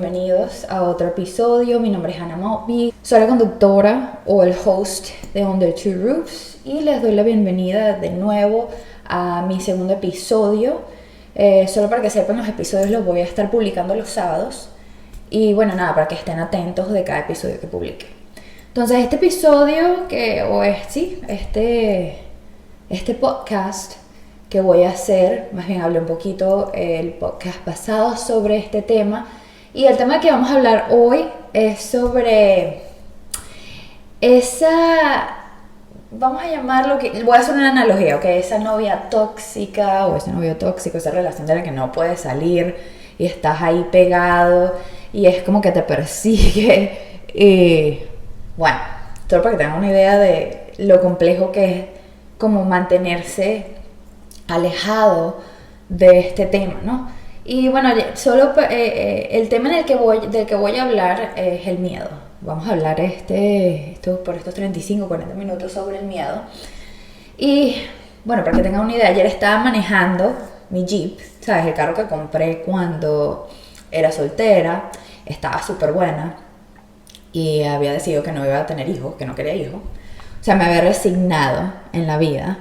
bienvenidos a otro episodio. Mi nombre es Hannah Moby, soy la conductora o el host de Under Two Roofs y les doy la bienvenida de nuevo a mi segundo episodio. Solo para que sepan, los episodios los voy a estar publicando los sábados y bueno, nada, para que estén atentos de cada episodio que publique. Entonces este episodio este podcast que voy a hacer, más bien hablé un poquito el podcast pasado sobre este tema, y el tema que vamos a hablar hoy es sobre vamos a llamarlo, voy a hacer una analogía, ¿ok? Esa novia tóxica o ese novio tóxico, esa relación de la que no puedes salir y estás ahí pegado y es como que te persigue. Bueno, solo para que tengan una idea de lo complejo que es como mantenerse alejado de este tema, ¿no? Y bueno, solo el tema del que voy a hablar es el miedo. Vamos a hablar por estos 35-40 minutos sobre el miedo. Y bueno, para que tengan una idea, ayer estaba manejando mi Jeep, ¿sabes? El carro que compré cuando era soltera, estaba súper buena y había decidido que no iba a tener hijos, que no quería hijos. O sea, me había resignado en la vida.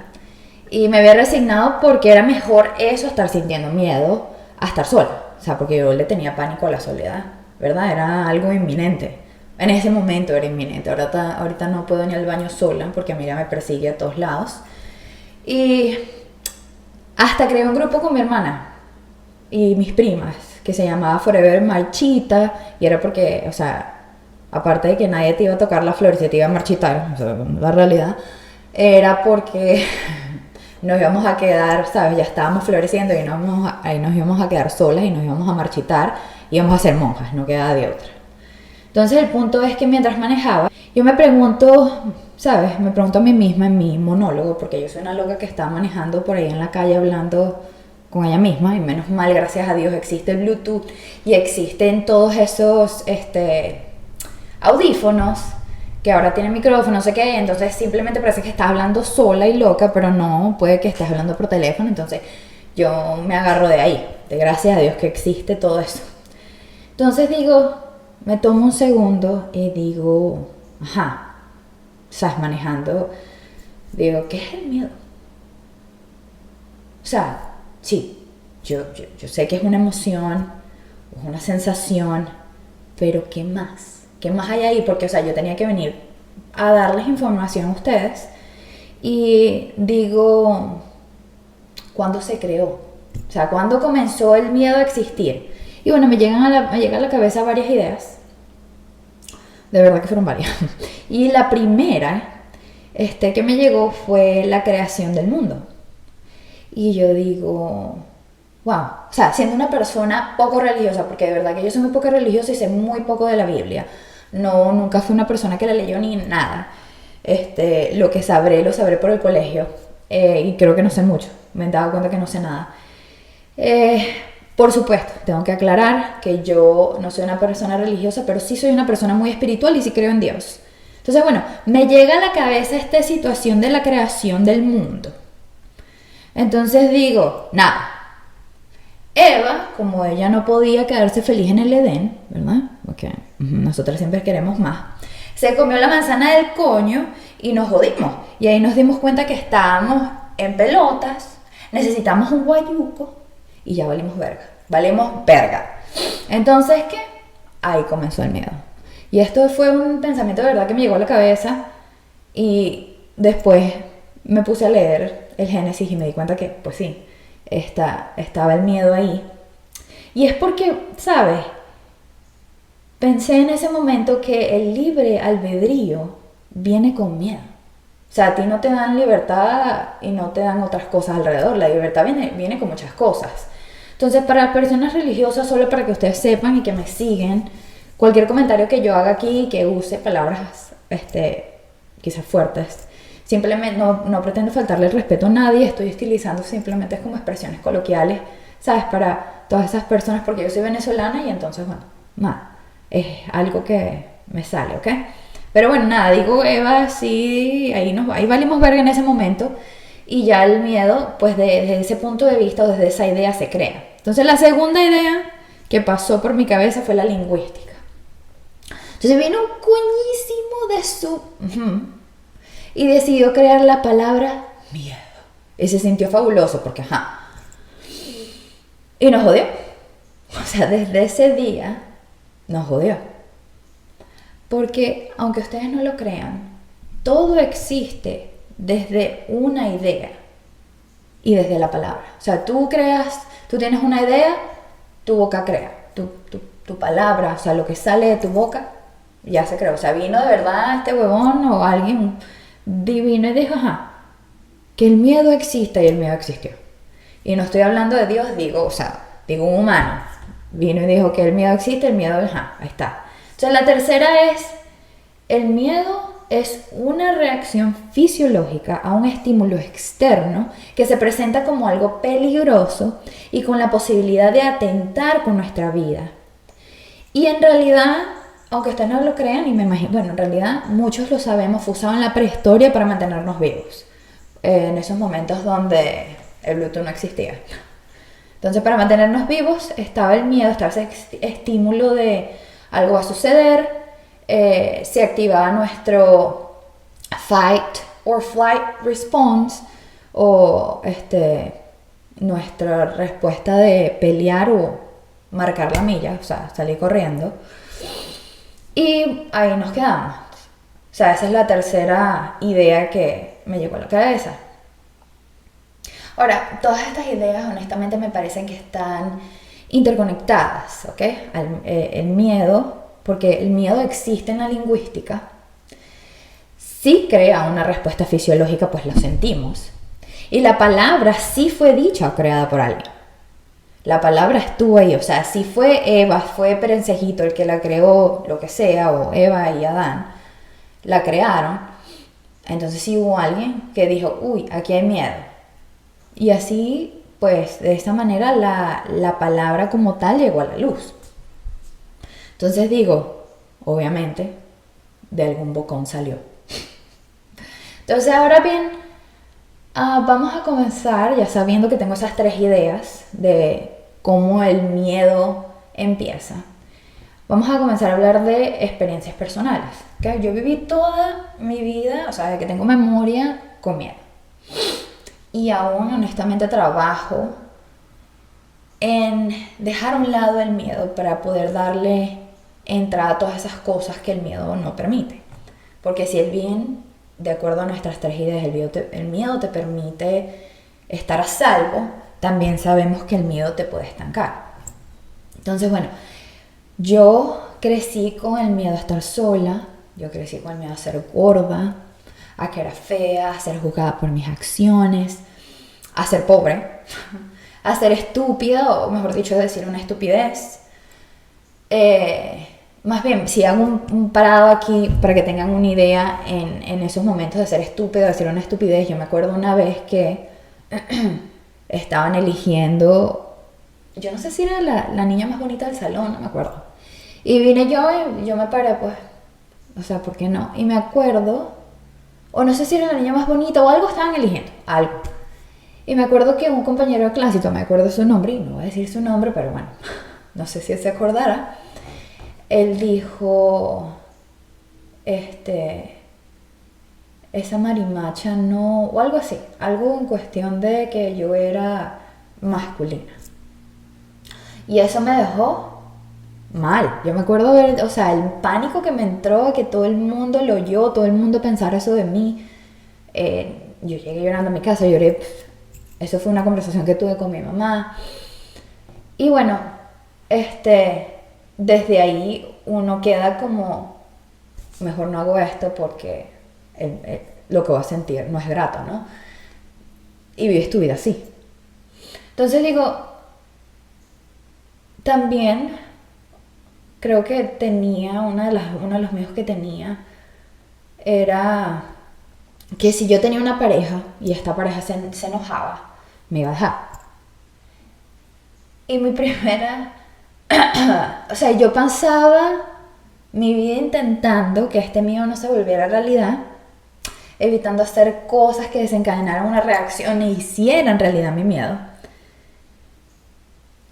Y me había resignado porque era mejor eso, estar sintiendo miedo, a estar sola. O sea, porque yo le tenía pánico a la soledad, ¿verdad? Era algo inminente. En ese momento era inminente. Ahorita no puedo ir al baño sola porque mira, me persigue a todos lados. Y hasta creé un grupo con mi hermana y mis primas que se llamaba Forever Marchita. Y era porque, o sea, aparte de que nadie te iba a tocar la flor y se te iba a marchitar, o sea, la realidad, era porque nos íbamos a quedar, ¿sabes? Ya estábamos floreciendo y ahí nos íbamos a quedar solas y nos íbamos a marchitar y íbamos a ser monjas, no quedaba de otra. Entonces el punto es que mientras manejaba, yo me pregunto, ¿sabes? Me pregunto a mí misma en mi monólogo, porque yo soy una loca que estaba manejando por ahí en la calle hablando con ella misma, y menos mal, gracias a Dios, existe el Bluetooth y existen todos esos audífonos que ahora tienen micrófono, no sé qué, entonces simplemente parece que estás hablando sola y loca, pero no, puede que estés hablando por teléfono. Entonces yo me agarro de ahí, de gracias a Dios que existe todo eso. Entonces me tomo un segundo y digo, estás manejando, digo, ¿qué es el miedo? O sea, sí, yo sé que es una emoción, es una sensación, pero ¿qué más? ¿Qué más hay ahí? Porque, o sea, yo tenía que venir a darles información a ustedes. Y digo, ¿cuándo se creó? O sea, ¿cuándo comenzó el miedo a existir? Y bueno, me llegan a la cabeza varias ideas. De verdad que fueron varias. Y la primera que me llegó fue la creación del mundo. Y yo digo, wow, o sea, siendo una persona poco religiosa, porque de verdad que yo soy muy poco religiosa y sé muy poco de la Biblia. No, nunca fui una persona que la leyó ni nada. Lo que sabré, lo sabré por el colegio. Y creo que no sé mucho. Me he dado cuenta que no sé nada. Por supuesto, tengo que aclarar que yo no soy una persona religiosa, pero sí soy una persona muy espiritual y sí creo en Dios. Entonces, bueno, me llega a la cabeza esta situación de la creación del mundo. Entonces digo, nada. Eva, como ella no podía quedarse feliz en el Edén, ¿verdad? Porque nosotras siempre queremos más. Se comió la manzana del coño y nos jodimos. Y ahí nos dimos cuenta que estábamos en pelotas, necesitamos un guayuco y ya valimos verga. Entonces, ¿qué? Ahí comenzó el miedo. Y esto fue un pensamiento de verdad que me llegó a la cabeza y después me puse a leer el Génesis y me di cuenta que, pues sí, estaba el miedo ahí. Y es porque, ¿sabes? Pensé en ese momento que el libre albedrío viene con miedo. O sea, a ti no te dan libertad y no te dan otras cosas alrededor. La libertad viene con muchas cosas. Entonces, para las personas religiosas, solo para que ustedes sepan y que me siguen, cualquier comentario que yo haga aquí que use palabras quizás fuertes, simplemente no pretendo faltarle el respeto a nadie, estoy utilizando simplemente como expresiones coloquiales, ¿sabes? Para todas esas personas, porque yo soy venezolana y entonces, bueno, nada, es algo que me sale, ¿ok? Pero bueno, nada, digo Eva, sí, ahí valimos verga en ese momento y ya el miedo, pues desde ese punto de vista o desde esa idea se crea. Entonces la segunda idea que pasó por mi cabeza fue la lingüística. Entonces vino un coñísimo de su... y decidió crear la palabra miedo. Y se sintió fabuloso porque, y nos jodió. O sea, desde ese día nos jodió. Porque, aunque ustedes no lo crean, todo existe desde una idea y desde la palabra. O sea, tú tienes una idea, tu boca crea. Tu palabra, o sea, lo que sale de tu boca, ya se creó. O sea, vino de verdad este huevón o alguien divino y dijo, que el miedo exista, y el miedo existió. Y no estoy hablando de Dios, digo un humano. Vino y dijo que el miedo existe, el miedo, ahí está. Entonces la tercera es, el miedo es una reacción fisiológica a un estímulo externo que se presenta como algo peligroso y con la posibilidad de atentar con nuestra vida. Y en realidad, aunque ustedes no lo crean, y me imagino, bueno, en realidad muchos lo sabemos, fue usado en la prehistoria para mantenernos vivos. En esos momentos donde el Bluetooth no existía. Entonces, para mantenernos vivos estaba el miedo, estaba ese estímulo de algo va a suceder, se activaba nuestro fight or flight response, o nuestra respuesta de pelear o marcar la milla, o sea, salir corriendo. Y ahí nos quedamos. O sea, esa es la tercera idea que me llegó a la cabeza. Ahora, todas estas ideas honestamente me parecen que están interconectadas, ¿ok? El miedo, porque el miedo existe en la lingüística, sí crea una respuesta fisiológica, pues lo sentimos. Y la palabra sí fue dicha o creada por alguien. La palabra estuvo ahí, o sea, si fue Eva, fue Perencejito el que la creó, lo que sea, o Eva y Adán la crearon, entonces sí hubo alguien que dijo, uy, aquí hay miedo. Y así, pues, de esta manera la palabra como tal llegó a la luz. Entonces digo, obviamente, de algún bocón salió. Entonces, ahora bien, vamos a comenzar, ya sabiendo que tengo esas tres ideas de cómo el miedo empieza. Vamos a comenzar a hablar de experiencias personales. ¿Okay? Yo viví toda mi vida, o sea, desde que tengo memoria, con miedo. Y aún honestamente trabajo en dejar a un lado el miedo para poder darle entrada a todas esas cosas que el miedo no permite. Porque si el bien, de acuerdo a nuestras tres ideas, el miedo te permite estar a salvo, también sabemos que el miedo te puede estancar. Entonces, bueno, yo crecí con el miedo a estar sola, yo crecí con el miedo a ser gorda, a que era fea, a ser juzgada por mis acciones, a ser pobre, a ser estúpida, o mejor dicho, decir una estupidez. Más bien, si hago un parado aquí para que tengan una idea en esos momentos de ser estúpido, de decir una estupidez, yo me acuerdo una vez que estaban eligiendo, yo no sé si era la niña más bonita del salón, no me acuerdo. Y vine yo me paré, pues, o sea, ¿por qué no? Y me acuerdo, o no sé si era la niña más bonita o algo estaban eligiendo, algo. Y me acuerdo que un compañero de clase, me acuerdo su nombre, y no voy a decir su nombre, pero bueno, no sé si él se acordara. Él dijo, esa marimacha no, o algo así, algo en cuestión de que yo era masculina. Y eso me dejó mal. Yo me acuerdo ver, o sea, el pánico que me entró, que todo el mundo lo oyó, todo el mundo pensara eso de mí. Yo llegué llorando a mi casa, lloré. Eso fue una conversación que tuve con mi mamá. Y bueno, desde ahí uno queda como, mejor no hago esto porque lo que voy a sentir no es grato, ¿no? Y vives tu vida así. Entonces digo, también creo que tenía, uno de los miedos que tenía era que si yo tenía una pareja y esta pareja se enojaba, me iba a dejar. Y mi primera, o sea, yo pasaba mi vida intentando que este miedo no se volviera realidad, evitando hacer cosas que desencadenaran una reacción e hicieran realidad mi miedo.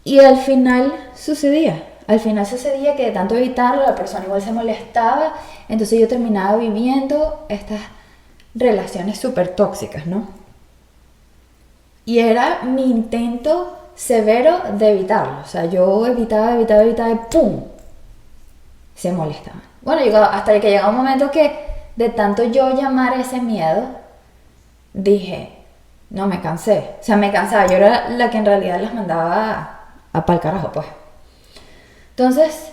Y al final sucedía. Al final sucedía que de tanto evitarlo, la persona igual se molestaba. Entonces yo terminaba viviendo estas relaciones súper tóxicas, ¿no? Y era mi intento severo de evitarlo. O sea, yo evitaba y ¡pum! Se molestaba. Bueno, hasta que llegaba un momento que de tanto yo llamar ese miedo, dije, no, me cansé. O sea, me cansaba. Yo era la que en realidad las mandaba a pa'l carajo, pues. Entonces,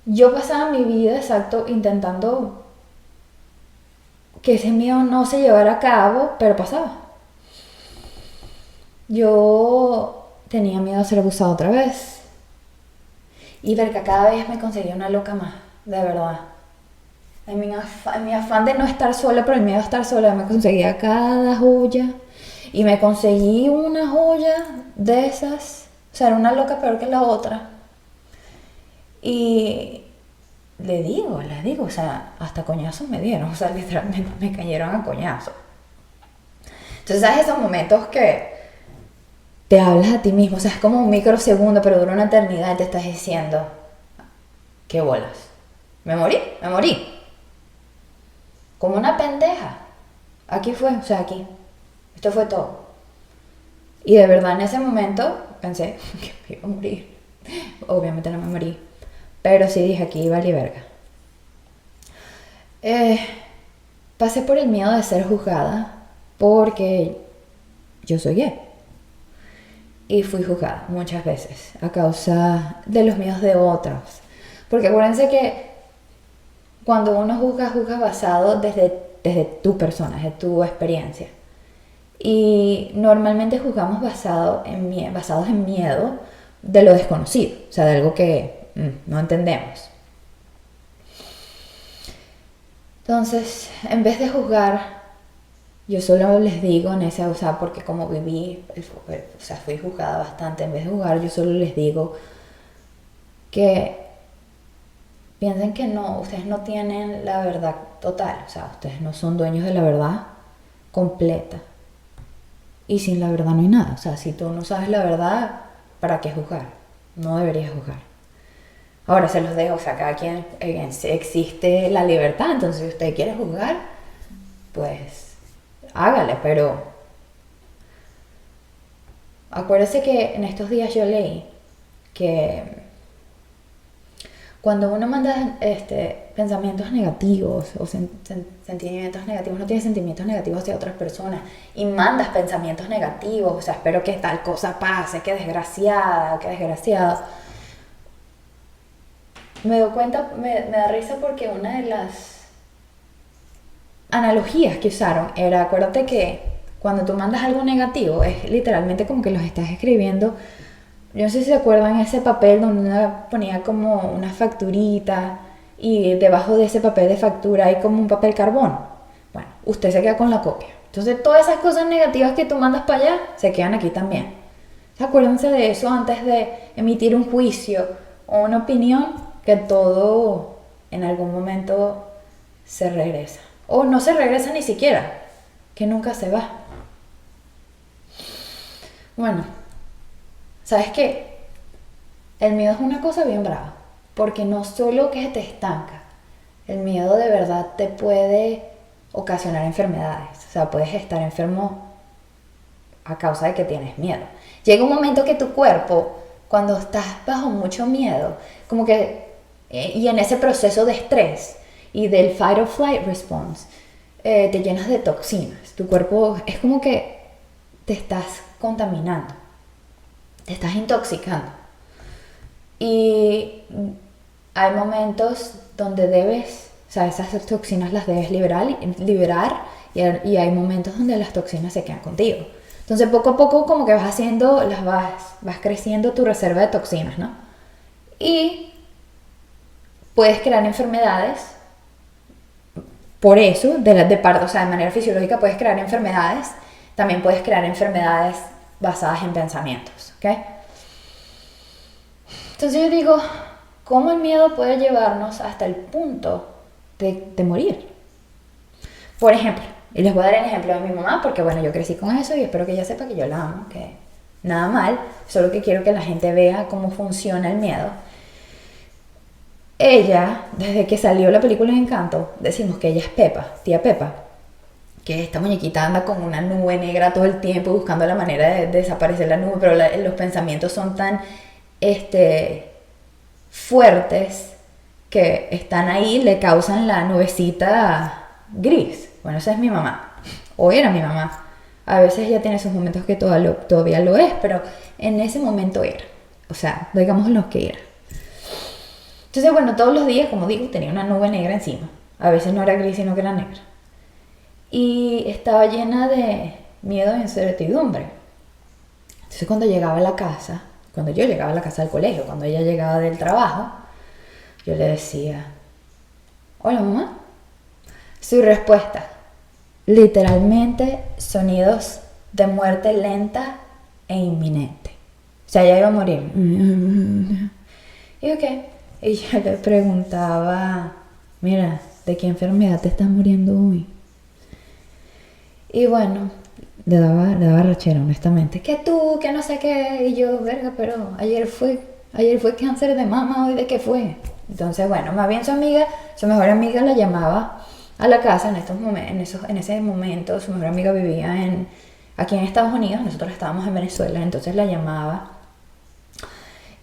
yo pasaba mi vida, exacto, intentando que ese miedo no se llevara a cabo, pero pasaba. Yo tenía miedo a ser abusada otra vez. Y ver que cada vez me conseguía una loca más, de verdad. En mi afán de no estar sola, pero el miedo a estar sola, me conseguía cada joya. Y me conseguí una joya de esas. O sea, era una loca peor que la otra. Y les digo, o sea, hasta coñazos me dieron. O sea, literalmente me cayeron a coñazos. Entonces, ¿sabes esos momentos que te hablas a ti mismo? O sea, es como un microsegundo, pero dura una eternidad y te estás diciendo, ¿qué bolas? Me morí. Como una pendeja. Aquí fue, o sea, aquí. Esto fue todo. Y de verdad en ese momento pensé que me iba a morir. Obviamente no me morí. Pero sí dije, aquí iba a verga. Pasé por el miedo de ser juzgada porque yo soy gay. Y fui juzgada muchas veces a causa de los miedos de otros. Porque acuérdense que cuando uno juzga basado desde tu persona, desde tu experiencia. Y normalmente juzgamos basados en miedo de lo desconocido, o sea, de algo que no entendemos. Entonces, en vez de juzgar, yo solo les digo en esa, o sea, porque como viví, o sea, fui juzgada bastante, en vez de juzgar, yo solo les digo que piensen que no, ustedes no tienen la verdad total, o sea, ustedes no son dueños de la verdad completa. Y sin la verdad no hay nada, o sea, si tú no sabes la verdad, ¿para qué juzgar? No deberías juzgar. Ahora se los dejo, o sea, cada quien existe la libertad, entonces si usted quiere juzgar, pues hágale, pero acuérdese que en estos días yo leí que cuando uno manda pensamientos negativos o sentimientos negativos, no tiene sentimientos negativos hacia otras personas y mandas pensamientos negativos, o sea, espero que tal cosa pase, que desgraciada, que desgraciado. Me doy cuenta, me da risa porque una de las analogías que usaron era, acuérdate que cuando tú mandas algo negativo es literalmente como que los estás escribiendo. Yo no sé si se acuerdan ese papel donde uno ponía como una facturita y debajo de ese papel de factura hay como un papel carbón. Bueno, usted se queda con la copia. Entonces todas esas cosas negativas que tú mandas para allá se quedan aquí también. Acuérdense de eso antes de emitir un juicio o una opinión, que todo en algún momento se regresa. O no se regresa ni siquiera, que nunca se va. Bueno, ¿sabes qué? El miedo es una cosa bien brava, porque no solo que te estanca, el miedo de verdad te puede ocasionar enfermedades. O sea, puedes estar enfermo a causa de que tienes miedo. Llega un momento que tu cuerpo, cuando estás bajo mucho miedo, como que, y en ese proceso de estrés y del fight or flight response, te llenas de toxinas. Tu cuerpo es como que te estás contaminando, te estás intoxicando. Y hay momentos donde debes, o sea, esas toxinas las debes liberar y hay momentos donde las toxinas se quedan contigo. Entonces poco a poco como que vas creciendo tu reserva de toxinas, ¿no? Y puedes crear enfermedades. Por eso, o sea, de manera fisiológica puedes crear enfermedades. También puedes crear enfermedades basadas en pensamientos, ¿ok? Entonces yo digo, ¿cómo el miedo puede llevarnos hasta el punto de morir? Por ejemplo, y les voy a dar el ejemplo de mi mamá, porque bueno, yo crecí con eso y espero que ella sepa que yo la amo, que nada mal, solo que quiero que la gente vea cómo funciona el miedo. Ella, desde que salió la película Encanto, decimos que ella es Pepa, tía Pepa, que esta muñequita anda con una nube negra todo el tiempo buscando la manera de desaparecer la nube, pero los pensamientos son tan fuertes que están ahí, le causan la nubecita gris. Bueno, esa es mi mamá, o era mi mamá. A veces ella tiene sus momentos que todavía lo es, pero en ese momento era. O sea, digamos lo que era. Entonces, bueno, todos los días, como digo, tenía una nube negra encima. A veces no era gris, sino que era negra. Y estaba llena de miedo e incertidumbre. Entonces, cuando llegaba a la casa, cuando yo llegaba a la casa del colegio, cuando ella llegaba del trabajo, yo le decía, hola mamá. Su respuesta, literalmente sonidos de muerte lenta e inminente. O sea, ella iba a morir. ¿Y ok? Y yo le preguntaba, mira, ¿de qué enfermedad te estás muriendo hoy? Y bueno, le daba rachera, honestamente. Que tú, que no sé qué. Y yo, verga, pero ayer fue cáncer de mama, ¿hoy de qué fue? Entonces, bueno, más bien su mejor amiga la llamaba a la casa en ese momento. Su mejor amiga vivía aquí en Estados Unidos, nosotros estábamos en Venezuela, entonces la llamaba.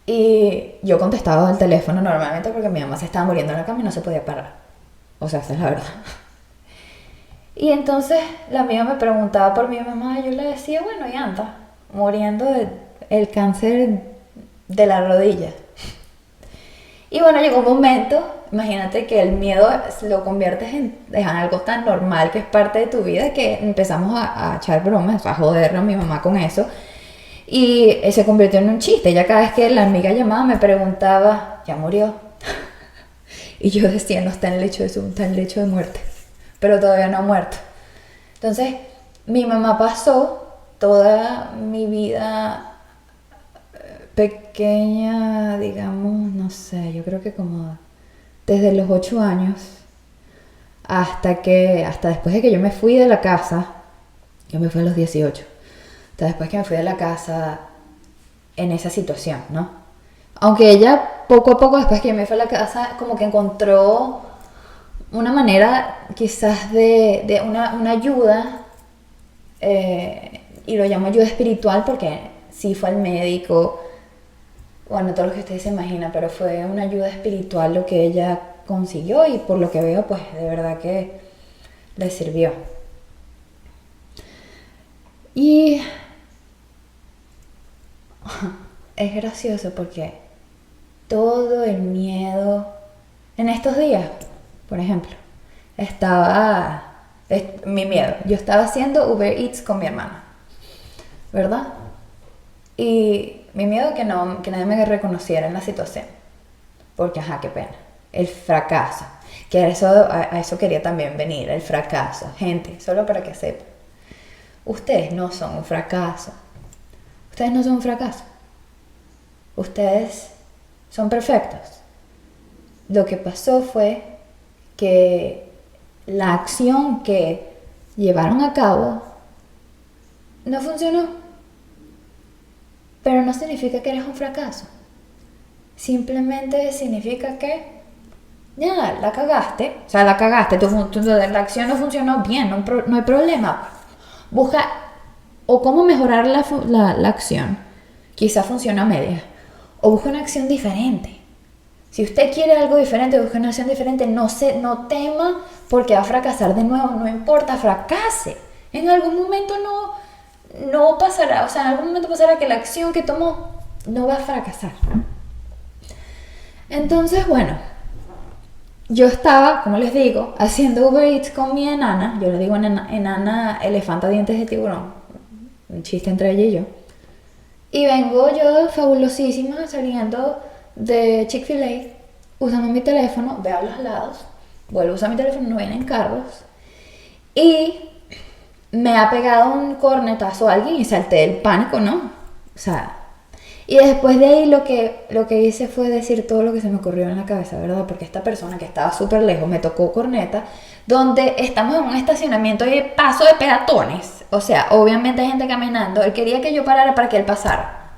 Y yo contestaba el teléfono normalmente porque mi mamá se estaba muriendo en la cama y no se podía parar. O sea, esa es la verdad. Y entonces la amiga me preguntaba por mi mamá y yo le decía, bueno, y anda, muriendo del cáncer de la rodilla. Y bueno, llegó un momento, imagínate que el miedo lo conviertes en algo tan normal que es parte de tu vida que empezamos a echar bromas, a joder a mi mamá con eso. Y se convirtió en un chiste. Ya cada vez que la amiga llamaba me preguntaba, ¿ya murió? Y yo decía, no, está en el lecho de muerte. Pero todavía no ha muerto. Entonces, mi mamá pasó toda mi vida pequeña, digamos, no sé, yo creo que como desde los 8 años hasta después de que yo me fui de la casa. Yo me fui a los 18. Hasta después que me fui de la casa en esa situación, ¿no? Aunque ella poco a poco, después que yo me fui a la casa, como que encontró una manera quizás de una ayuda, y lo llamo ayuda espiritual porque sí fue al médico, bueno, todo lo que ustedes se imaginan, pero fue una ayuda espiritual lo que ella consiguió y por lo que veo, pues de verdad que le sirvió. Y es gracioso porque todo el miedo en estos días, por ejemplo, mi miedo. Yo estaba haciendo Uber Eats con mi hermana, ¿verdad? Y mi miedo que nadie me reconociera en la situación. Porque, qué pena. El fracaso. Que a eso quería también venir, el fracaso. Gente, solo para que sepan. Ustedes no son un fracaso. Ustedes no son un fracaso. Ustedes son perfectos. Lo que pasó fue que la acción que llevaron a cabo no funcionó. Pero no significa que eres un fracaso. Simplemente significa que ya la cagaste. O sea, la cagaste. La acción no funcionó bien, no hay problema. Busca o cómo mejorar la acción. Quizá funciona a medias. O busca una acción diferente. Si usted quiere algo diferente, busque una acción diferente. No tema porque va a fracasar de nuevo. No importa, fracase. En algún momento no pasará. O sea, en algún momento pasará que la acción que tomó no va a fracasar. Entonces, bueno, yo estaba, como les digo, haciendo Uber Eats con mi enana. Yo le digo enana elefanta dientes de tiburón. Un chiste entre ella y yo. Y vengo yo fabulosísima saliendo de Chick-fil-A, usando mi teléfono, veo a los lados, vuelvo a usar mi teléfono, no vienen carros, y me ha pegado un cornetazo a alguien y salté del pánico, ¿no? O sea, Y después de ahí lo que hice fue decir todo lo que se me ocurrió en la cabeza, ¿verdad? Porque esta persona que estaba súper lejos me tocó corneta, donde estamos en un estacionamiento y paso de peatones. O sea, obviamente hay gente caminando. Él quería que yo parara para que él pasara.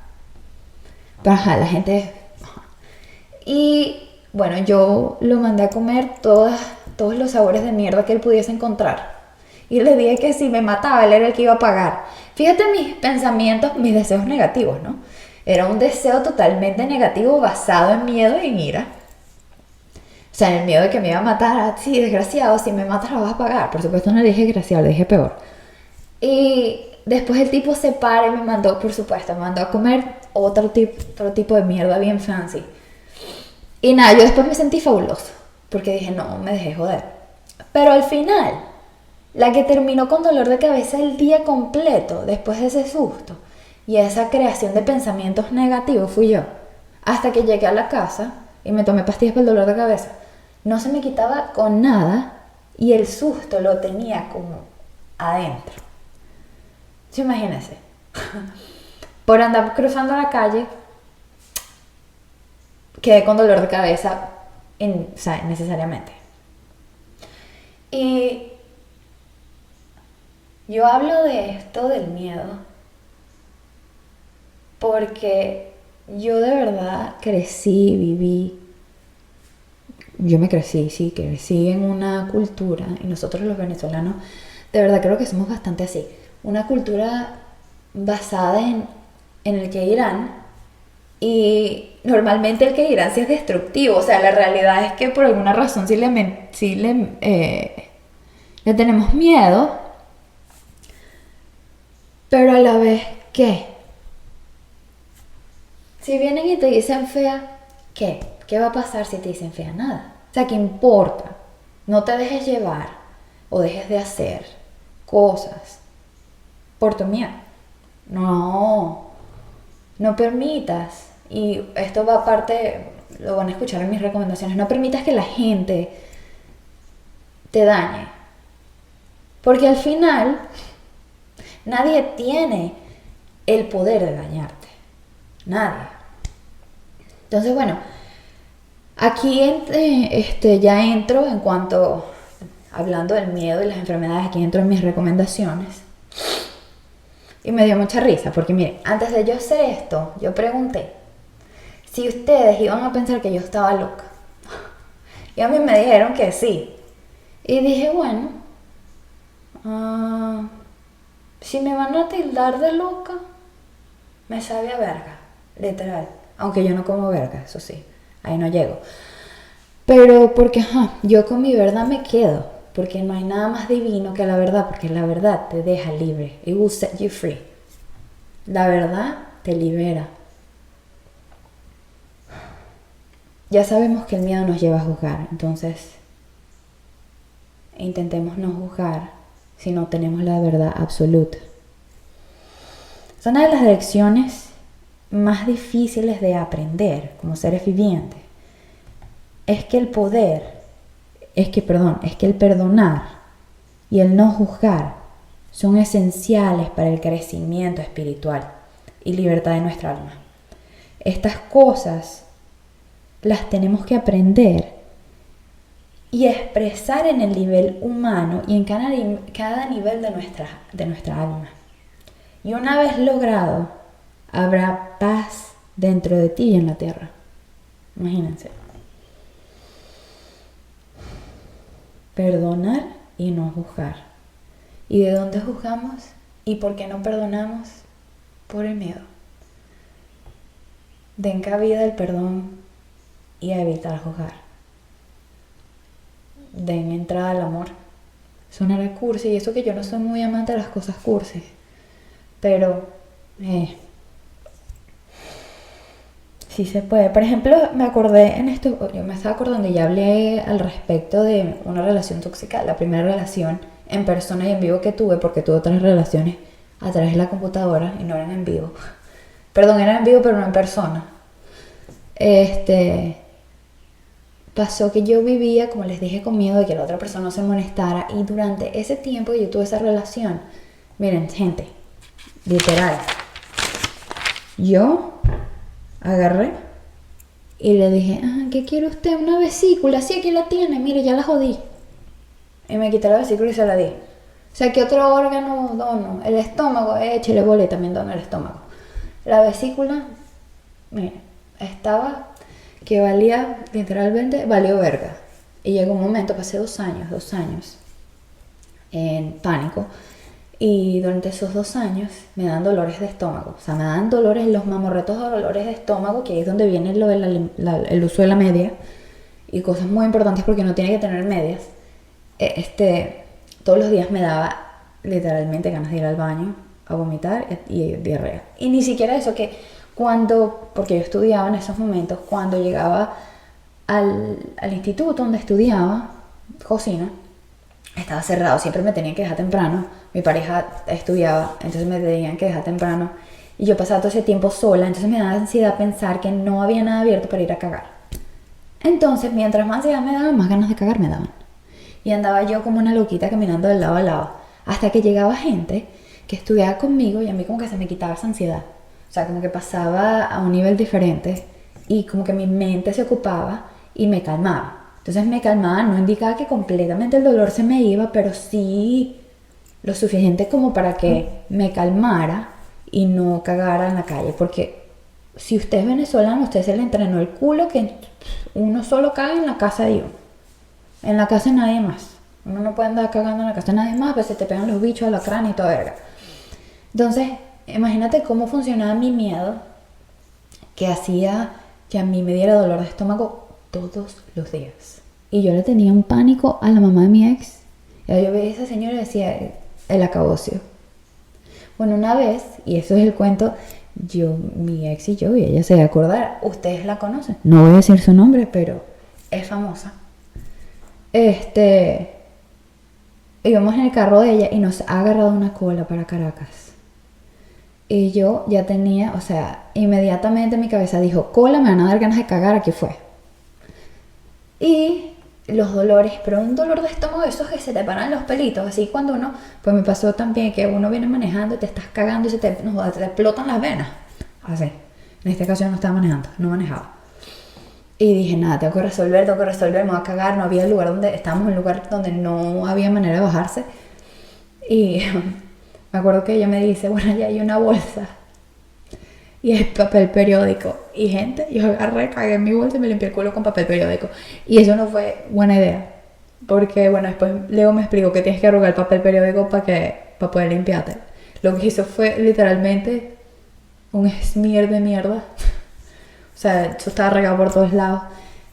Pero ajá, la gente... Y bueno, yo lo mandé a comer todos los sabores de mierda que él pudiese encontrar. Y le dije que si me mataba, él era el que iba a pagar. Fíjate mis pensamientos, mis deseos negativos, ¿no? Era un deseo totalmente negativo basado en miedo y en ira. O sea, en el miedo de que me iba a matar. Sí, desgraciado, si me matas lo vas a pagar. Por supuesto no le dije desgraciado, le dije peor. Y después el tipo se para y me mandó, por supuesto, me mandó a comer otro tipo de mierda bien fancy. Y nada, yo después me sentí fabuloso. Porque dije, no, me dejé joder. Pero al final, la que terminó con dolor de cabeza el día completo, después de ese susto, y esa creación de pensamientos negativos fui yo. Hasta que llegué a la casa y me tomé pastillas para el dolor de cabeza. No se me quitaba con nada y el susto lo tenía como adentro. ¿Sí? Imagínense. Por andar cruzando la calle, quedé con dolor de cabeza o sea, necesariamente. Y yo hablo de esto del miedo porque yo de verdad crecí en una cultura, y nosotros los venezolanos, de verdad creo que somos bastante así, una cultura basada en el que irán, y normalmente el que irán sí es destructivo, o sea, la realidad es que por alguna razón sí le tenemos miedo, pero a la vez, ¿qué? Si vienen y te dicen fea, ¿qué? ¿Qué va a pasar si te dicen fea? Nada. O sea, ¿qué importa? No te dejes llevar o dejes de hacer cosas por tu miedo. No permitas, y esto va aparte, lo van a escuchar en mis recomendaciones, no permitas que la gente te dañe. Porque al final, nadie tiene el poder de dañarte. Nadie. Entonces, bueno, aquí ya entro en cuanto, hablando del miedo y las enfermedades, aquí entro en mis recomendaciones. Y me dio mucha risa, porque miren, antes de yo hacer esto, yo pregunté si ustedes iban a pensar que yo estaba loca. Y a mí me dijeron que sí. Y dije, bueno, si me van a tildar de loca, me sabe a verga, literal. Aunque yo no como verga, eso sí, ahí no llego. Pero porque, yo con mi verdad me quedo. Porque no hay nada más divino que la verdad. Porque la verdad te deja libre. It will set you free. La verdad te libera. Ya sabemos que el miedo nos lleva a juzgar. Entonces, intentemos no juzgar si no tenemos la verdad absoluta. Es una de las lecciones más difíciles de aprender como seres vivientes. Es que el perdonar y el no juzgar son esenciales para el crecimiento espiritual y libertad de nuestra alma. Estas cosas las tenemos que aprender y expresar en el nivel humano y en cada nivel de nuestra alma. Y una vez logrado, habrá paz dentro de ti y en la tierra. Imagínense. Perdonar y no juzgar. ¿Y de dónde juzgamos? ¿Y por qué no perdonamos? Por el miedo. Den cabida al perdón y a evitar juzgar. Den entrada al amor. Sonará cursi, y eso que yo no soy muy amante de las cosas cursi. Pero, sí se puede. Por ejemplo, me acordé yo me estaba acordando y ya hablé al respecto de una relación tóxica, la primera relación en persona y en vivo que tuve, porque tuve otras relaciones a través de la computadora y no eran en vivo. Perdón, eran en vivo pero no en persona. Pasó que yo vivía, como les dije, con miedo de que la otra persona no se molestara, y durante ese tiempo que yo tuve esa relación, miren, gente, literal, yo Agarré y le dije, ¿qué quiere usted? Una vesícula, sí, aquí la tiene, mire, ya la jodí. Y me quité la vesícula y se la di. O sea, ¿qué otro órgano dono? El estómago, échale bola y también dono el estómago. La vesícula, mire, estaba que valía, literalmente, valió verga. Y llegó un momento, pasé 2 años, en pánico. Y durante esos 2 años me dan dolores de estómago. O sea, me dan dolores, los mamorretos de dolores de estómago, que ahí es donde viene lo el uso de la media. Y cosas muy importantes porque no tiene que tener medias. Todos los días me daba literalmente ganas de ir al baño, a vomitar y diarrea. Y ni siquiera eso, que porque yo estudiaba en esos momentos, cuando llegaba al instituto donde estudiaba cocina, estaba cerrado, siempre me tenían que dejar temprano. Mi pareja estudiaba, entonces me tenían que dejar temprano. Y yo pasaba todo ese tiempo sola, entonces me daba ansiedad pensar que no había nada abierto para ir a cagar. Entonces, mientras más ansiedad me daba, más ganas de cagar me daban. Y andaba yo como una loquita caminando de lado a lado. Hasta que llegaba gente que estudiaba conmigo y a mí como que se me quitaba esa ansiedad. O sea, como que pasaba a un nivel diferente y como que mi mente se ocupaba y me calmaba. Entonces me calmaba, no indicaba que completamente el dolor se me iba, pero sí lo suficiente como para que me calmara y no cagara en la calle. Porque si usted es venezolano, usted se le entrenó el culo que uno solo caga en la casa de uno. En la casa de nadie más. Uno no puede andar cagando en la casa de nadie más, pues se te pegan los bichos, alacrán y toda verga. Entonces, imagínate cómo funcionaba mi miedo, que hacía que a mí me diera dolor de estómago todos los días. Y yo le tenía un pánico a la mamá de mi ex. Y yo veía a esa señora y decía, el acabocio. Bueno, una vez, y eso es el cuento, mi ex y ella se va a acordar, ustedes la conocen. No voy a decir su nombre, pero es famosa. Íbamos en el carro de ella y nos ha agarrado una cola para Caracas. Y yo ya tenía, o sea, inmediatamente mi cabeza dijo, cola, me van a dar ganas de cagar, aquí fue. Y los dolores, pero un dolor de estómago de esos que se te paran los pelitos, así cuando uno, pues me pasó también que uno viene manejando y te estás cagando y te explotan las venas. Así. En este caso yo no estaba manejando, no manejaba. Y dije, nada, tengo que resolver, me voy a cagar. No había lugar estábamos en un lugar donde no había manera de bajarse. Y me acuerdo que ella me dice, bueno, ya hay una bolsa. Y es papel periódico. Y gente, yo agarré, cagué en mi bolsa y me limpié el culo con papel periódico. Y eso no fue buena idea. Porque, bueno, después Leo me explicó que tienes que arrugar el papel periódico para poder limpiarte. Lo que hizo fue literalmente un smear de mierda. O sea, eso estaba regado por todos lados.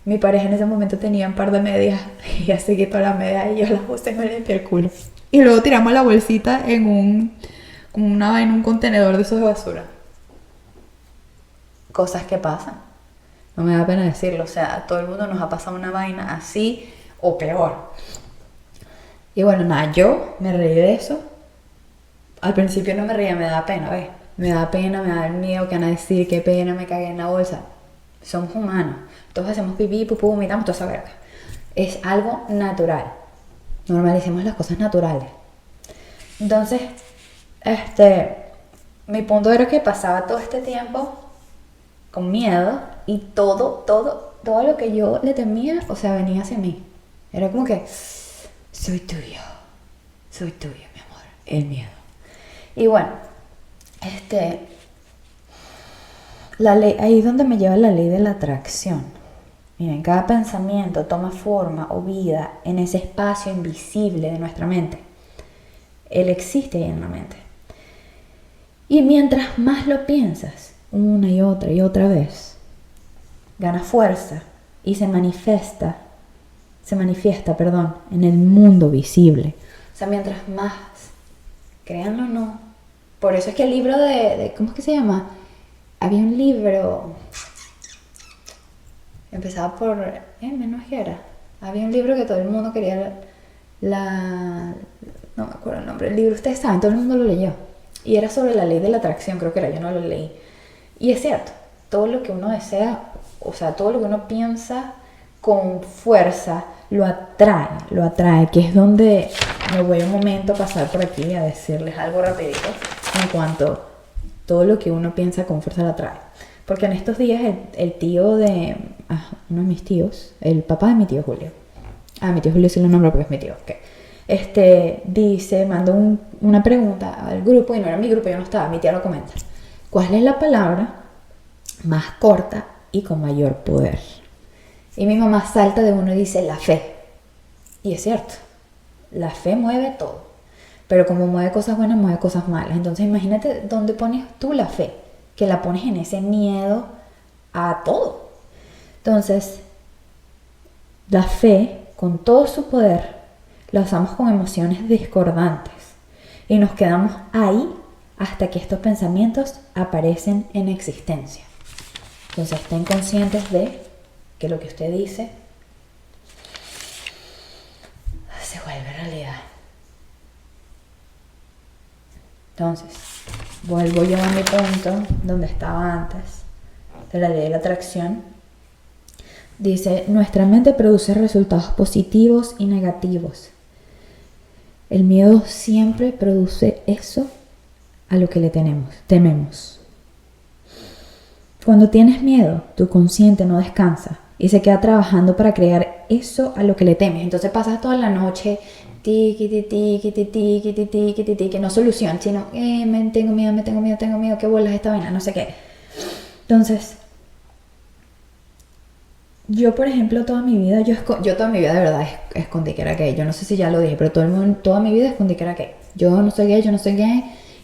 Mi pareja en ese momento tenía un par de medias y ya se quitó las medias y yo las puse y me limpié el culo. Y luego tiramos la bolsita en un contenedor de esos de basura. Cosas que pasan. No me da pena decirlo. O sea, a todo el mundo nos ha pasado una vaina así o peor. Y bueno, nada, yo me reí de eso. Al principio no me reía, me daba pena, ¿ves? Me da pena, me da el miedo que van a decir, qué pena, me cagué en la bolsa. Somos humanos. Todos hacemos pipí, pupú, vomitamos, toda esa verga. Es algo natural. Normalicemos las cosas naturales. Entonces, mi punto era que pasaba todo este tiempo con miedo y todo lo que yo le temía, o sea, venía hacia mí. Era como que, soy tuyo, mi amor, el miedo. Y bueno, la ley, ahí es donde me lleva la ley de la atracción. Miren, cada pensamiento toma forma o vida en ese espacio invisible de nuestra mente. Él existe ahí en la mente. Y mientras más lo piensas, una y otra vez, gana fuerza y se manifiesta, en el mundo visible. O sea, mientras más, créanlo o no, por eso es que el libro ¿cómo es que se llama? Había un libro, empezaba por M, ¿no es que era? Había un libro que todo el mundo quería, no me acuerdo el nombre del libro, ustedes saben, todo el mundo lo leyó. Y era sobre la ley de la atracción, creo que era, yo no lo leí. Y es cierto, todo lo que uno desea, o sea, todo lo que uno piensa con fuerza, lo atrae, que es donde me voy un momento a pasar por aquí a decirles algo rapidito en cuanto a todo lo que uno piensa con fuerza lo atrae. Porque en estos días el tío de uno de mis tíos, el papá de mi tío Julio, mi tío Julio sí lo nombro porque es mi tío, ok, mandó una pregunta al grupo, y no era mi grupo, yo no estaba, mi tía lo comenta. ¿Cuál es la palabra más corta y con mayor poder? Y mi mamá salta de uno y dice la fe. Y es cierto, la fe mueve todo, pero como mueve cosas buenas, mueve cosas malas. Entonces imagínate dónde pones tú la fe, que la pones en ese miedo a todo. Entonces, la fe, con todo su poder, la usamos con emociones discordantes y nos quedamos ahí hasta que estos pensamientos aparecen en existencia. Entonces, estén conscientes de que lo que usted dice se vuelve realidad. Entonces, vuelvo yo a mi punto donde estaba antes, de la ley de la atracción. Dice, nuestra mente produce resultados positivos y negativos. El miedo siempre produce eso a lo que le tememos. Cuando tienes miedo, tu consciente no descansa y se queda trabajando para crear eso a lo que le temes. Entonces pasas toda la noche que no solución, sino tengo miedo, qué bolas esta vaina, no sé qué. Entonces, yo, por ejemplo, toda mi vida de verdad escondí que era gay. Yo no sé si ya lo dije, pero toda mi vida escondí que era gay. Yo no soy gay,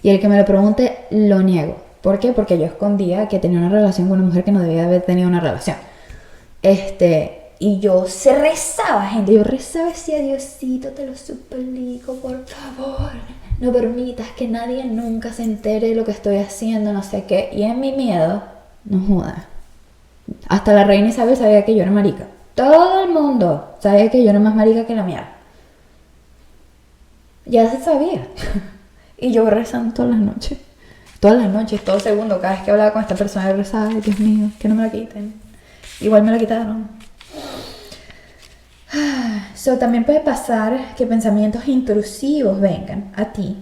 y el que me lo pregunte, lo niego. ¿Por qué? Porque yo escondía que tenía una relación con una mujer que no debía haber tenido una relación. Y yo rezaba, gente. Yo rezaba y decía, Diosito, te lo suplico, por favor. No permitas que nadie nunca se entere de lo que estoy haciendo, no sé qué. Y en mi miedo, no jodas. Hasta la reina Isabel sabía que yo era marica. Todo el mundo sabía que yo era más marica que la mierda. Ya se sabía. Y yo rezando todas las noches, todo segundo, cada vez que hablaba con esta persona, yo rezaba, ay, Dios mío, que no me la quiten. Igual me la quitaron. También puede pasar que pensamientos intrusivos vengan a ti,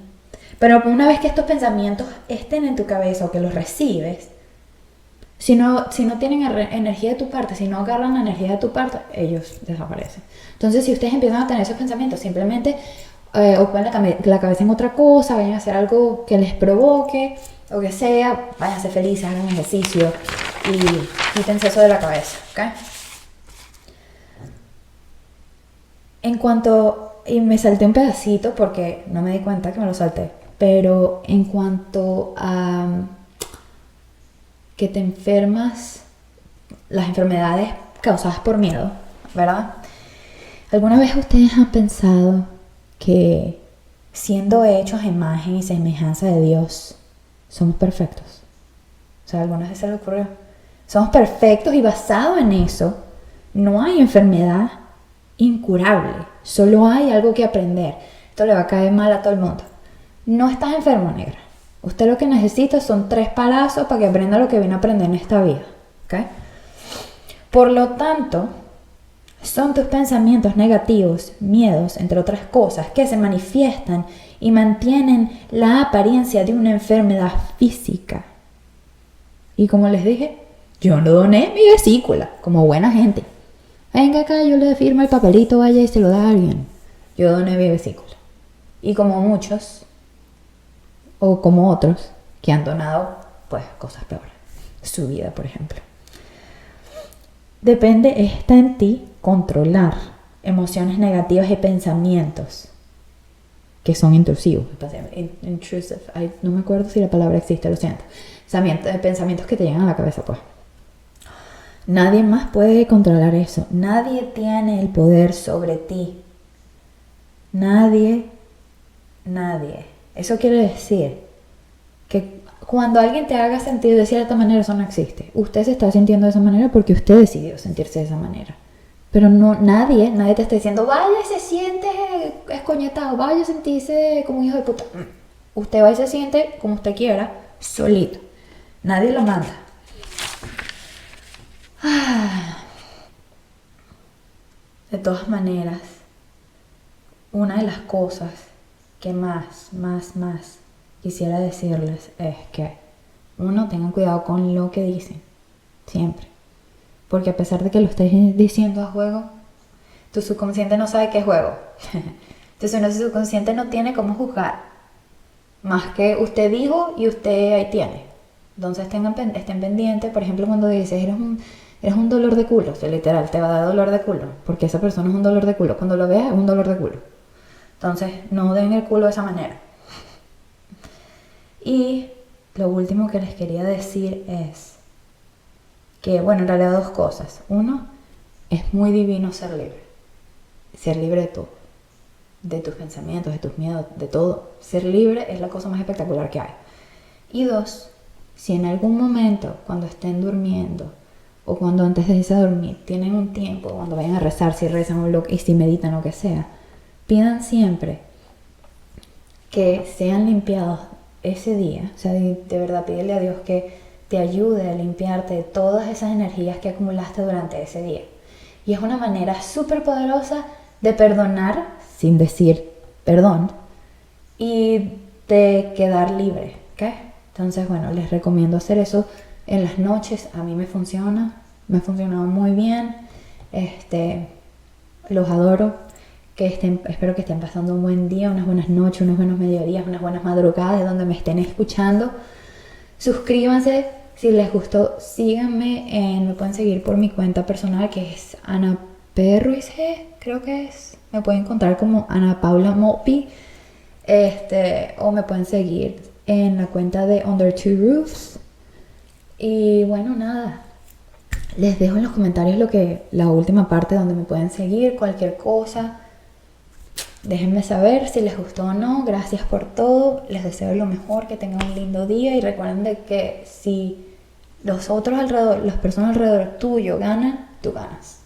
pero una vez que estos pensamientos estén en tu cabeza o que los recibes, si no tienen energía de tu parte, si no agarran la energía de tu parte, ellos desaparecen. Entonces, si ustedes empiezan a tener esos pensamientos, simplemente ocupen la cabeza en otra cosa, vayan a hacer algo que les provoque, o que sea, vayan a ser felices, hagan ejercicio y quítense eso de la cabeza, ¿ok? Y me salté un pedacito porque no me di cuenta que me lo salté, pero en cuanto a que te enfermas, las enfermedades causadas por miedo, ¿verdad? ¿Alguna vez ustedes han pensado que siendo hechos a imagen y semejanza de Dios, somos perfectos? O sea, ¿alguna vez se les ocurrió? Somos perfectos y basado en eso, no hay enfermedad incurable, solo hay algo que aprender. Esto le va a caer mal a todo el mundo. No estás enfermo, negra. Usted lo que necesita son 3 palazos para que aprenda lo que viene a aprender en esta vida, ¿ok? Por lo tanto, son tus pensamientos negativos, miedos, entre otras cosas, que se manifiestan y mantienen la apariencia de una enfermedad física. Y como les dije, yo no doné mi vesícula, como buena gente. Venga acá, yo le firmo el papelito, vaya y se lo da a alguien. Yo doné mi vesícula. Y como muchos, o como otros, que han donado, pues, cosas peores. Su vida, por ejemplo. Está en ti controlar emociones negativas y pensamientos que son intrusivos. Intrusive. No me acuerdo si la palabra existe, lo siento. Pensamientos que te llegan a la cabeza, pues. Nadie más puede controlar eso. Nadie tiene el poder sobre ti. Nadie. Eso quiere decir que cuando alguien te haga sentir de cierta manera, eso no existe. Usted se está sintiendo de esa manera porque usted decidió sentirse de esa manera. Pero no, nadie te está diciendo, vaya y se siente escoñetado, vaya y sentirse como un hijo de puta. Usted va y se siente como usted quiera, solito. Nadie lo manda. De todas maneras, una de las cosas que más quisiera decirles es que, uno, tengan cuidado con lo que dicen. siempre. Porque a pesar de que lo estés diciendo a juego, tu subconsciente no sabe qué es juego. Entonces su subconsciente no tiene cómo juzgar. Más que usted dijo y usted ahí tiene. Entonces estén pendientes, por ejemplo, cuando dices, eres un dolor de culo, o sea, literal, te va a dar dolor de culo, porque esa persona es un dolor de culo. Cuando lo veas es un dolor de culo. Entonces, no den el culo de esa manera. Y lo último que les quería decir es que, bueno, en realidad dos cosas. Uno, es muy divino ser libre. Ser libre de todo. De tus pensamientos, de tus miedos, de todo. Ser libre es la cosa más espectacular que hay. Y dos, si en algún momento, cuando estén durmiendo, o cuando antes de irse a dormir, tienen un tiempo, cuando vayan a rezar, si rezan o y si meditan o lo que sea, pidan siempre que sean limpiados ese día. O sea, de verdad, pídele a Dios que te ayude a limpiarte de todas esas energías que acumulaste durante ese día. Y es una manera súper poderosa de perdonar, sin decir perdón, y de quedar libre, ¿ok? Entonces, bueno, les recomiendo hacer eso en las noches. A mí me funciona, me ha funcionado muy bien. Los adoro. Espero que estén pasando un buen día, unas buenas noches, unos buenos mediodías, unas buenas madrugadas de donde me estén escuchando. Suscríbanse si les gustó, síganme, me pueden seguir por mi cuenta personal que es Ana P. Ruiz G, creo que es. Me pueden encontrar como Ana Paula Mopi, o me pueden seguir en la cuenta de Under Two Roofs. Y bueno, nada, les dejo en los comentarios la última parte donde me pueden seguir, cualquier cosa. Déjenme saber si les gustó o no. Gracias por todo. Les deseo lo mejor, que tengan un lindo día. Y recuerden de que si las personas alrededor tuyo ganan, tú ganas.